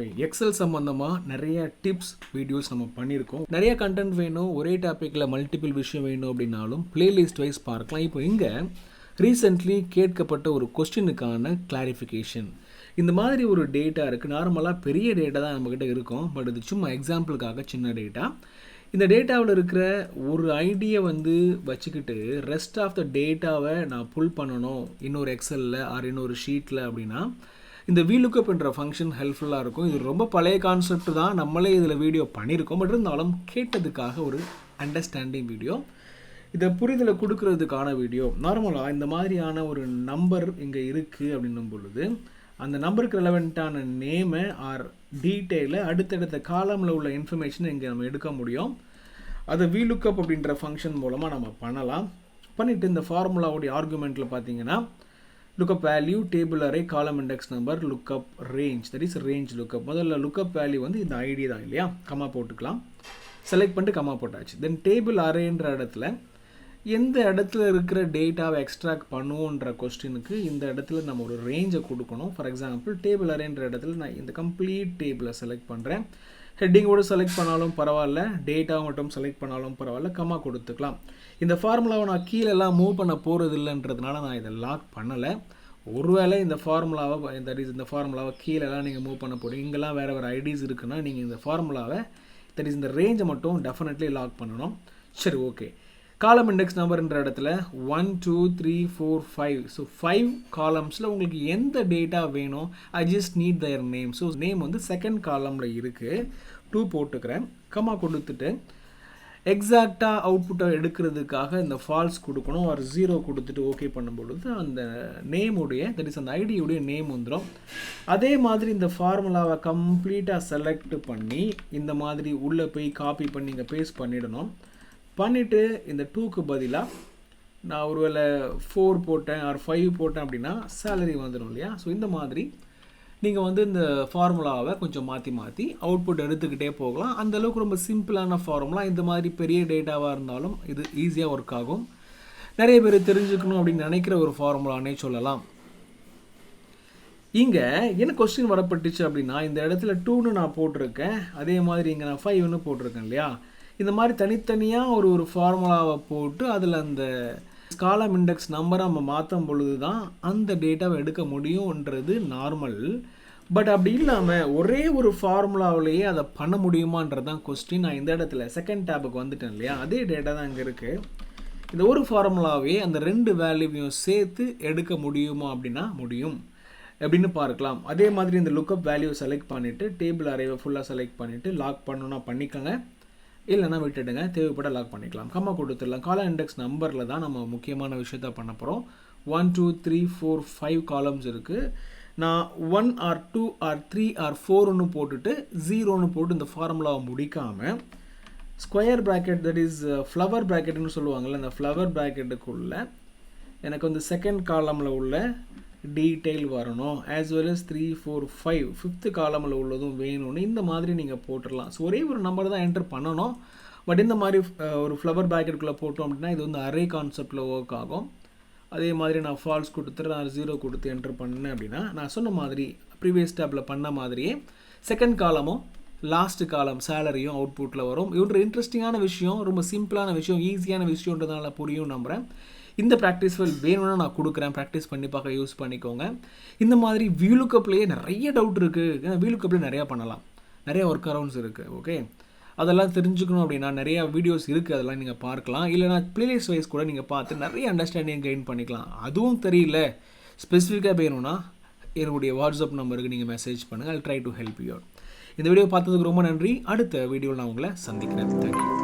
Fine. XL சம்மந்தமாக நிறைய tips videos நம்ம பண்ணியிருக்கோம். நிறைய கண்டென்ட் வேணும், ஒரே டாப்பிக்கில் மல்டிபிள் விஷயம் வேணும் அப்படின்னாலும் பிளேலிஸ்ட் வைஸ் பார்க்கலாம். இப்போ இங்கே ரீசெண்ட்லி கேட்கப்பட்ட ஒரு கொஸ்டினுக்கான கிளாரிஃபிகேஷன். இந்த மாதிரி ஒரு டேட்டா இருக்குது. நார்மலாக பெரிய டேட்டா தான் நம்மக்கிட்ட இருக்கும், பட் இது சும்மா எக்ஸாம்பிளுக்காக சின்ன டேட்டா. இந்த டேட்டாவில் இருக்கிற ஒரு ஐடியை வச்சுக்கிட்டு ரெஸ்ட் ஆஃப் த டேட்டாவை நான் புல் பண்ணணும் இன்னொரு எக்ஸலில் ஆர் இன்னொரு ஷீட்டில் அப்படின்னா இந்த Vlookup என்ற ஃபங்க்ஷன் ஹெல்ப்ஃபுல்லாக இருக்கும். இது ரொம்ப பழைய கான்செப்ட் தான், நம்மளே இதில் வீடியோ பண்ணியிருக்கோம். பட் இருந்தாலும் கேட்டதுக்காக ஒரு அண்டர்ஸ்டாண்டிங் வீடியோ, இதை புரிதலை கொடுக்கறதுக்கான வீடியோ. நார்மலாக இந்த மாதிரியான ஒரு நம்பர் இங்கே இருக்குது அப்படின்னும் பொழுது அந்த நம்பருக்கு ரெலவெண்ட்டான நேமை ஆர் டீட்டெயிலை அடுத்தடுத்த காலமில் உள்ள இன்ஃபர்மேஷனை இங்கே நம்ம எடுக்க முடியும். அதை Vlookup அப்படின்ற ஃபங்க்ஷன் மூலமாக நம்ம பண்ணலாம். பண்ணிவிட்டு இந்த ஃபார்முலாவுடைய ஆர்குமெண்ட்டில் பார்த்தீங்கன்னா lookup value, table array, column index number, lookup range, that is range lookup. முதல்ல lookup value இந்த ஐடி தான் இல்லையா, கமா போட்டுக்கலாம். செலக்ட் பண்ணிட்டு கமா போட்டாச்சு. தென் டேபிள் அரேன்ற இடத்துல எந்த இடத்துல இருக்கிற டேட்டாவை எக்ஸ்ட்ராக்ட் பண்ணுவோன்ற கொஸ்டினுக்கு இந்த இடத்துல நம்ம ஒரு ரேஞ்சை கொடுக்கணும். ஃபார் எக்ஸாம்பிள் டேபிள் அரேன்ற இடத்துல நான் இந்த கம்ப்ளீட் டேபிளை செலக்ட் பண்ணுறேன். ஹெட்டிங்கோடு செலக்ட் பண்ணாலும் பரவாயில்ல, டேட்டா மட்டும் செலக்ட் பண்ணாலும் பரவாயில்ல, கமா கொடுத்துக்கலாம். இந்த ஃபார்முலாவை நான் கீழெல்லாம் மூவ் பண்ண போகிறது இல்லைன்றதுனால நான் இதை லாக் பண்ணலை. ஒருவேளை இந்த ஃபார்முலாவை இந்த ஃபார்முலாவை கீழெல்லாம் நீங்கள் மூவ் பண்ண போகிறீங்க, இங்கெல்லாம் வேறு வேறு ஐடிஸ் இருக்குன்னா நீங்கள் இந்த ஃபார்முலாவை இந்த ரேஞ்சை மட்டும் டெஃபினெட்லி லாக் பண்ணணும். சரி, ஓகே. காலம் இண்டெக்ஸ் நம்பர்ன்ற இடத்துல 1 2 3 4 5. ஸோ 5 காலம்ஸில் உங்களுக்கு எந்த டேட்டா வேணும், I just need their name. So name second காலமில் இருக்குது, 2 போட்டுக்கிறேன். கமா கொடுத்துட்டு எக்ஸாக்டாக அவுட்புட்டை எடுக்கிறதுக்காக இந்த ஃபால்ஸ் கொடுக்கணும், ஒரு 0 கொடுத்துட்டு ஓகே பண்ணும்பொழுது அந்த நேமுடைய அந்த ஐடியுடைய நேம் வந்துடும். அதே மாதிரி இந்த ஃபார்முலாவை கம்ப்ளீட்டாக செலக்ட் பண்ணி இந்த மாதிரி உள்ளே போய் காப்பி பண்ணி இங்கே பேஸ்ட் பண்ணிடணும். பண்ணிவிட்டு இந்த 2க்கு பதிலாக நான் ஒருவேளை 4 போட்டேன் ஆர் 5 போட்டேன் அப்படின்னா சேலரி வந்துடும் இல்லையா. ஸோ இந்த மாதிரி நீங்கள் இந்த ஃபார்முலாவை கொஞ்சம் மாற்றி அவுட்புட் எடுத்துக்கிட்டே போகலாம். அந்தளவுக்கு ரொம்ப சிம்பிளான ஃபார்முலா. இந்த மாதிரி பெரிய டேட்டாவாக இருந்தாலும் இது ஈஸியாக ஒர்க் ஆகும். நிறைய பேர் தெரிஞ்சுக்கணும் அப்படின்னு நினைக்கிற ஒரு ஃபார்முலானே சொல்லலாம். இங்கே என்ன கொஸ்டின் வரப்பட்டுச்சு அப்படின்னா, இந்த இடத்துல 2ன்னு நான் போட்டிருக்கேன், அதே மாதிரி இங்கே நான் 5ன்னு போட்டிருக்கேன் இல்லையா. இந்த மாதிரி தனித்தனியாக ஒரு ஃபார்முலாவை போட்டு அதில் அந்த காலம் இண்டெக்ஸ் நம்பரை நம்ம மாற்றும் பொழுது தான் அந்த டேட்டாவை எடுக்க முடியும்ன்றது நார்மல். பட் அப்படி இல்லாமல் ஒரே ஒரு ஃபார்முலாவிலேயே அதை பண்ண முடியுமான்றது தான் கொஸ்டின். நான் இந்த இடத்துல செகண்ட் டேபுக்கு வந்துட்டேன் இல்லையா, அதே டேட்டா தான் இங்கே இருக்குது. இந்த ஒரு ஃபார்முலாவே அந்த 2 வேல்யூவையும் சேர்த்து எடுக்க முடியுமா அப்படின்னா முடியும் அப்படின்னு பார்க்கலாம். அதே மாதிரி இந்த லுக்கப் வேல்யூவை செலக்ட் பண்ணிவிட்டு டேபிள் அரேவை ஃபுல்லாக செலக்ட் பண்ணிவிட்டு லாக் பண்ணணும்னா பண்ணிக்கோங்க, இல்லைனா விட்டுடுங்க, தேவைப்பட லாக் பண்ணிக்கலாம். கம்மா கொடுத்துடலாம். காலம் இண்டெக்ஸ் நம்பரில் தான் நம்ம முக்கியமான விஷயத்த பண்ண போகிறோம். 1 2 3 4 5 காலம்ஸ் இருக்குது. நான் 1 ஆர் 2 ஆர் 3 ஆர் 4ன்னு போட்டுட்டு 0ன்னு போட்டு இந்த ஃபார்முலாவை முடிக்காமல் square bracket, that is flower ப்ராக்கெட்னு சொல்லுவாங்கள்ல, அந்த ஃப்ளவர் ப்ராக்கெட்டுக்குள்ளே எனக்கு செகண்ட் காலமில் உள்ள டீட்டெயில் வரணும், ஆஸ் வெல் as 3 4 5 ஃபிஃப்த்து காலமில் உள்ளதும் வேணும்னு இந்த மாதிரி நீங்கள் போட்டுடலாம். ஸோ ஒரே ஒரு நம்பர் தான் என்டர் பண்ணணும். பட் இந்த மாதிரி ஒரு ஃப்ளவர் பேக்கெட்டுக்குள்ளே போட்டோம் அப்படின்னா இது அரே கான்செப்டில் ஒர்க் ஆகும். அதே மாதிரி நான் ஃபால்ஸ் கொடுத்துட்டு நான் 0 கொடுத்து என்டர் பண்ணேன் அப்படின்னா நான் சொன்ன மாதிரி ப்ரீவியஸ் ஸ்டெப்பில் பண்ண மாதிரியே செகண்ட் காலமும் லாஸ்ட்டு காலம் சேலரியும் அவுட்புட்டில் வரும். இது ஒரு இன்ட்ரெஸ்டிங்கான விஷயம், ரொம்ப சிம்பிளான விஷயம், ஈஸியான விஷயன்றதுனால புரியும் நம்புகிறேன். இந்த ப்ராக்டிஸ் வேணும்னா நான் கொடுக்குறேன், ப்ராக்டிஸ் பண்ணி பார்க்க யூஸ் பண்ணிக்கோங்க. இந்த மாதிரி Vlookupலேயே நிறைய டவுட் இருக்குது. ஏன்னா Vlookupலேயே நிறையா பண்ணலாம், நிறைய ஒர்க் அரவுண்ட்ஸ் இருக்குது. ஓகே, அதெல்லாம் தெரிஞ்சுக்கணும் அப்படின்னா நிறையா வீடியோஸ் இருக்குது, அதெல்லாம் நீங்கள் பார்க்கலாம். இல்லைனா பிளேலிஸ்ட் வைஸ் கூட நீங்கள் பார்த்து நிறைய அண்டர்ஸ்டாண்டிங் கெயின் பண்ணிக்கலாம். அதுவும் தெரியல, ஸ்பெசிஃபிக்காக வேணும்னா என்னுடைய வாட்ஸ்அப் நம்பருக்கு நீங்கள் மெசேஜ் பண்ணுங்கள். I try to help you. இந்த வீடியோ பார்த்ததுக்கு ரொம்ப நன்றி. அடுத்த வீடியோவில் நான் உங்களை சந்திக்கிறேன். தேங்க்யூ.